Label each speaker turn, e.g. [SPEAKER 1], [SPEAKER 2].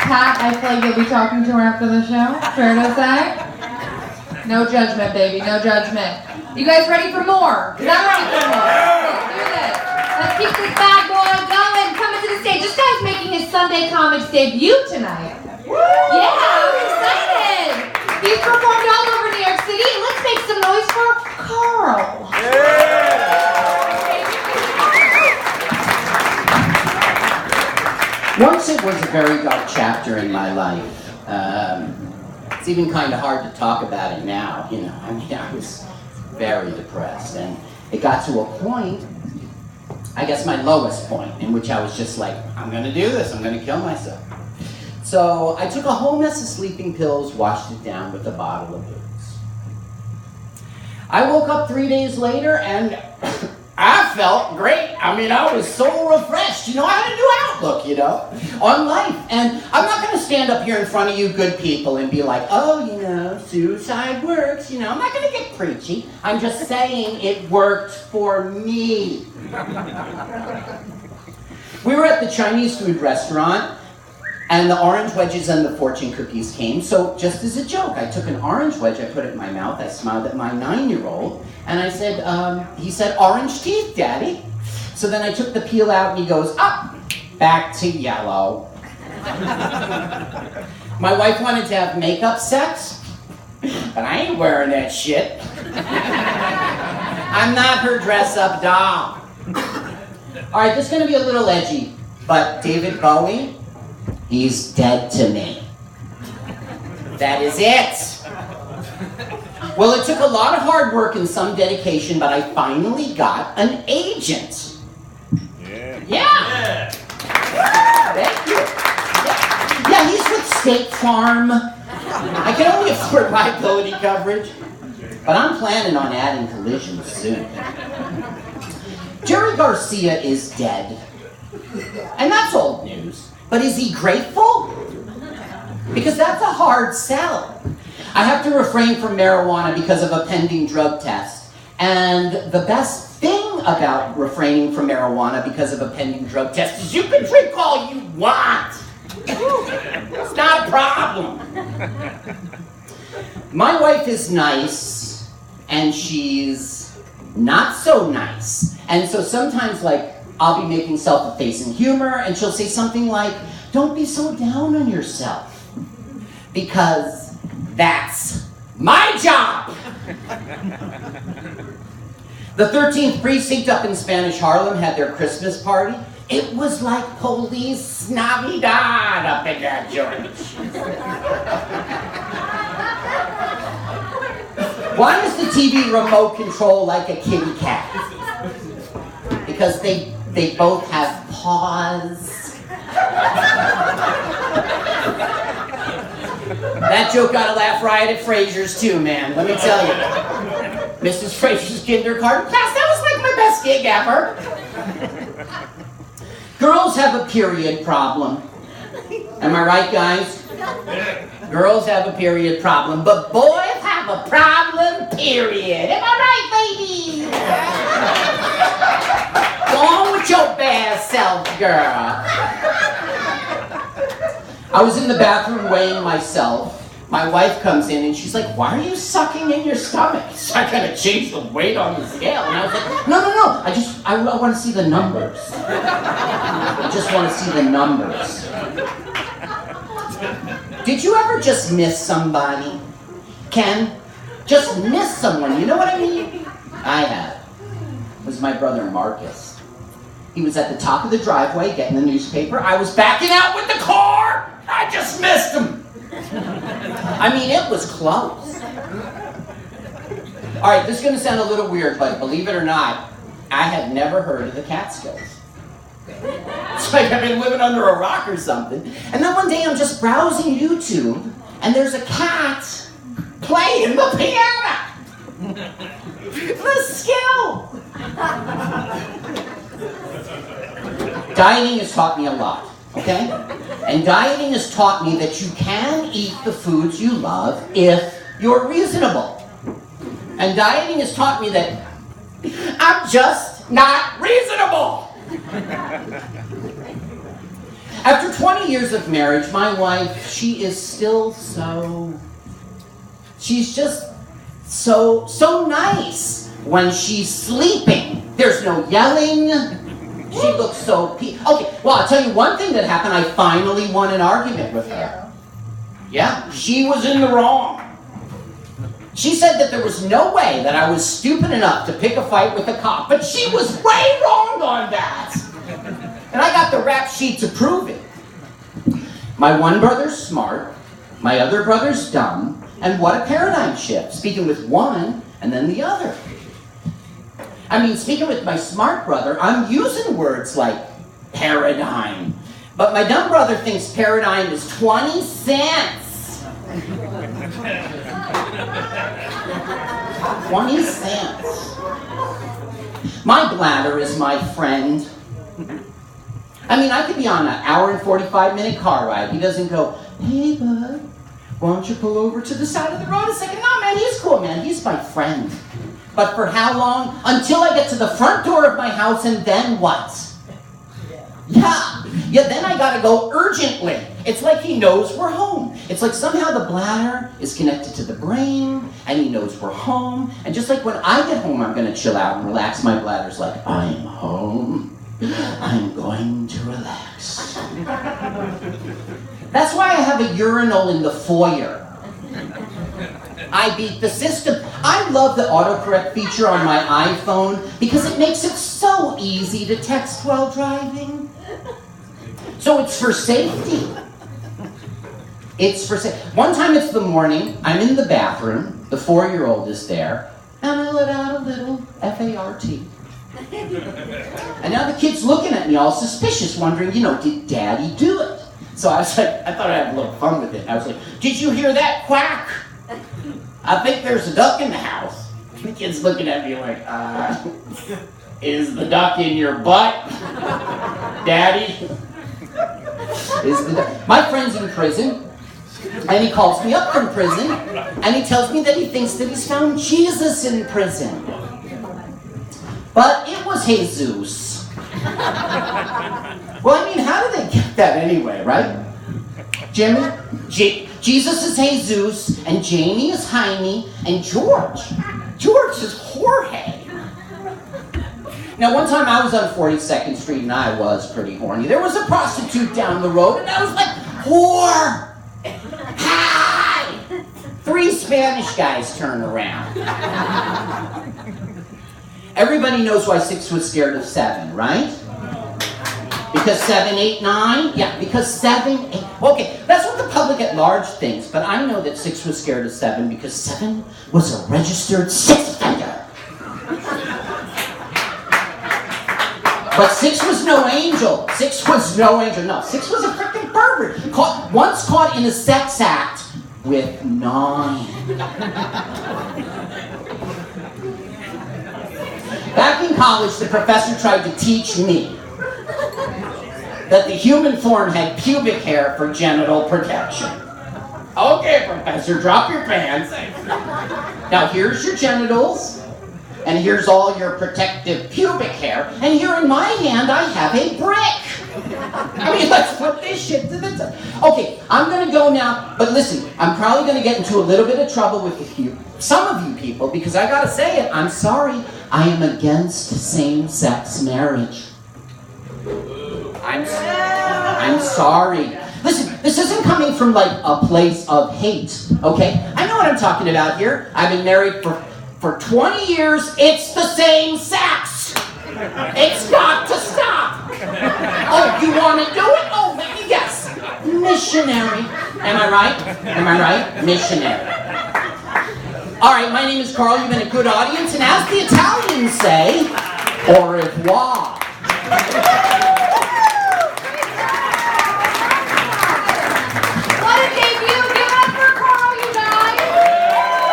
[SPEAKER 1] Pat, I feel like you'll be talking to her after the show. Fair to say? No judgment, baby. No judgment. You guys ready for more? Because I'm ready for more. Let's do this. Let's keep this bad boy going. Coming to the stage. This guy's making his Sunday Comics debut tonight. Yeah, I'm excited. He's performed all over New York City. Let's make some noise for Carl.
[SPEAKER 2] Once it was a very dark chapter in my life. It's even kind of hard to talk about it now, you know. I mean, I was very depressed, and it got to a point, I guess my lowest point, in which I was just like, I'm gonna do this, I'm gonna kill myself. So I took a whole mess of sleeping pills, washed it down with a bottle of booze. I woke up 3 days later, and I felt great. I mean, I was so refreshed. You know, I had a new outlook, you know, on life. And I'm not going to stand up here in front of you good people and be like, oh, you know, suicide works. You know, I'm not going to get preachy. I'm just saying it worked for me. We were at the Chinese food restaurant, and the orange wedges and the fortune cookies came. So just as a joke, I took an orange wedge, I put it in my mouth, I smiled at my 9-year-old, and I said, he said, orange teeth, Daddy. So then I took the peel out, and he goes, up, back to yellow. My wife wanted to have makeup sex, but I ain't wearing that shit. I'm not her dress-up doll. All right, this is gonna be a little edgy, but David Bowie, he's dead to me. That is it. Well, it took a lot of hard work and some dedication, but I finally got an agent. Yeah. Thank you. Yeah, he's with State Farm. I can only afford liability coverage, but I'm planning on adding collisions soon. Jerry Garcia is dead, and that's old news. But is he grateful? Because that's a hard sell. I have to refrain from marijuana because of a pending drug test. And the best thing about refraining from marijuana because of a pending drug test is you can drink all you want. It's not a problem. My wife is nice, and she's not so nice. And so sometimes, like, I'll be making self-effacing humor, and she'll say something like, don't be so down on yourself, because that's my job. The 13th Precinct up in Spanish Harlem had their Christmas party. It was like Police Navidad up in that joint. Why is the TV remote control like a kitty cat? Because they both have paws. That joke got a laugh riot at Frasier's too, man. Let me tell you. Mrs. Frasier's kindergarten class, that was like my best gig ever. Girls have a period problem. Am I right, guys? Girls have a period problem, but boys have a problem, period. Am I right, ladies? Go on with your bad self, girl. I was in the bathroom weighing myself. My wife comes in and she's like, why are you sucking in your stomach? So I gotta change the weight on the scale. And I was like, no. I want to see the numbers. I just want to see the numbers. Did you ever just miss somebody? Ken? Just miss someone, you know what I mean? I have. It was my brother Marcus. He was at the top of the driveway getting the newspaper. I was backing out with the car. I just missed him. I mean, it was close. All right, this is going to sound a little weird, but believe it or not, I had never heard of the Catskills. It's like I've been living under a rock or something. And then one day I'm just browsing YouTube, and there's a cat playing the piano. The skill. Dieting has taught me a lot, okay? And dieting has taught me that you can eat the foods you love if you're reasonable. And dieting has taught me that I'm just not reasonable. After 20 years of marriage, my wife, she is still she's just so nice when she's sleeping. There's no yelling. She looks so okay, well, I'll tell you one thing that happened. I finally won an argument with her. Yeah, she was in the wrong. She said that there was no way that I was stupid enough to pick a fight with a cop, but she was way wrong on that. And I got the rap sheet to prove it. My one brother's smart, my other brother's dumb, and what a paradigm shift, speaking with one and then the other. I mean, speaking with my smart brother, I'm using words like paradigm, but my dumb brother thinks paradigm is 20 cents. 20 cents. My bladder is my friend. I mean, I could be on an hour and 45-minute car ride. He doesn't go, hey, bud, why don't you pull over to the side of the road a second? No, man, he's cool, man. He's my friend. But for how long? Until I get to the front door of my house, and then what? Yeah, then I gotta go urgently. It's like he knows we're home. It's like somehow the bladder is connected to the brain, and he knows we're home. And just like when I get home, I'm gonna chill out and relax. My bladder's like, I'm home. I'm going to relax. That's why I have a urinal in the foyer. I beat the system. I love the autocorrect feature on my iPhone because it makes it so easy to text while driving. So it's for safety. It's for safety. One time it's the morning, I'm in the bathroom, the 4-year-old is there, and I let out a little F-A-R-T. And now the kid's looking at me all suspicious, wondering, did Daddy do it? So I was like, I thought I'd have a little fun with it. I was like, did you hear that quack? I think there's a duck in the house. The kid's looking at me like, is the duck in your butt? Daddy? Is the duck? My friend's in prison, and he calls me up from prison, and he tells me that he thinks that he's found Jesus in prison. But it was Jesus. Well, I mean, how did they get that anyway, right? Jimmy? Jesus is Jesus, and Jamie is Jaime, and George is Jorge. Now, one time I was on 42nd Street, and I was pretty horny. There was a prostitute down the road, and I was like, whore! Hi! 3 Spanish guys turn around. Everybody knows why 6 was scared of 7, right? Because 7, 8, 9? Yeah, because 7, 8... Okay, that's what the public at large thinks, but I know that 6 was scared of 7 because 7 was a registered sex offender. But 6 was no angel. 6 was no angel. No, 6 was a freaking pervert. Once caught in a sex act with 9. Back in college, the professor tried to teach me that the human form had pubic hair for genital protection. Okay, professor, drop your pants. Now here's your genitals, and here's all your protective pubic hair, and here in my hand I have a brick. I mean, let's put this shit to the side. Okay, I'm gonna go now, but listen, I'm probably gonna get into a little bit of trouble with some of you people, because I gotta say it, I'm sorry, I am against same-sex marriage. I'm sorry. Listen, this isn't coming from like a place of hate, okay? I know what I'm talking about here. I've been married for 20 years. It's the same sex. It's got to stop. Oh, you want to do it? Oh, yes. Missionary. Am I right? Am I right? Missionary. All right, my name is Carl. You've been a good audience. And as the Italians say, au revoir.